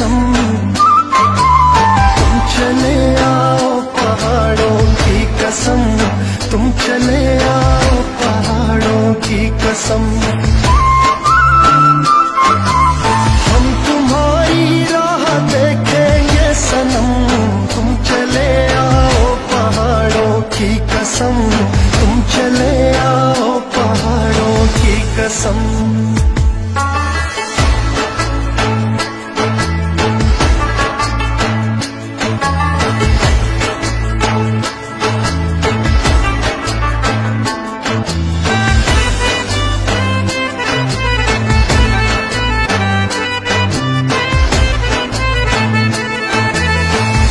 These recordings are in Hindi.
सनम, तुम चले आओ पहाड़ों की कसम, तुम चले आओ पहाड़ों की कसम। हम तुम्हारी राह देखेंगे सनम, तुम चले आओ पहाड़ों की कसम, तुम चले आओ पहाड़ों की कसम।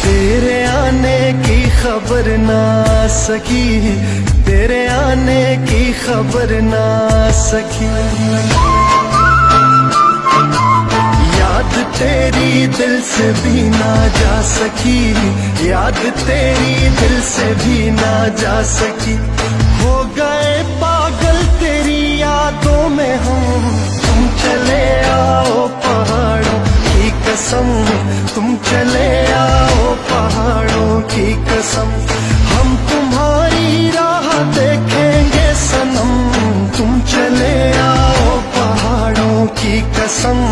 तेरे आने की खबर ना सकी, तेरे आने की खबर ना सकी, याद तेरी दिल से भी ना जा सकी, याद तेरी दिल से भी ना जा सकी। हो गए पागल तेरी यादों में हम, तुम चले आओ पहाड़ों की कसम, तुम चले आओ पहाड़ों की कसम। हम तुम्हारी राह देखेंगे सनम, तुम चले आओ पहाड़ों की कसम,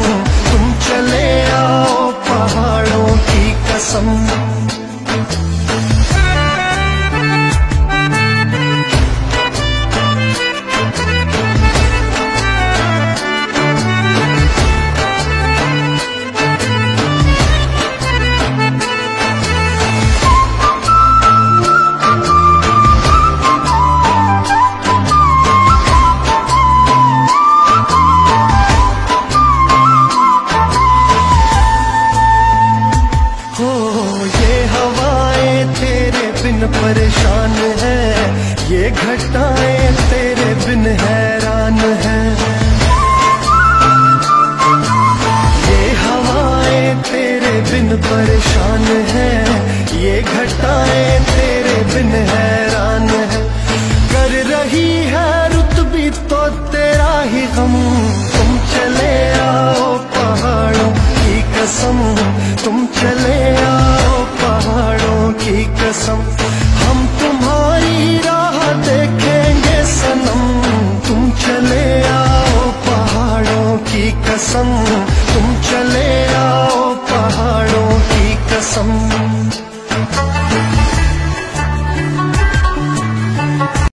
तुम चले आओ पहाड़ों की कसम। परेशान है, ये घटाएं तेरे बिन हैरान है, ये हवाएं तेरे बिन परेशान है, ये घटाएं तेरे बिन हैरान है। कर रही है रुत भी तो तेरा ही गम, तुम चले आओ पहाड़ों की कसम, तुम चले आओ पहाड़ों की कसम। हम तुम्हारी राह देखेंगे सनम, तुम चले आओ पहाड़ों की कसम, तुम चले आओ पहाड़ों की कसम।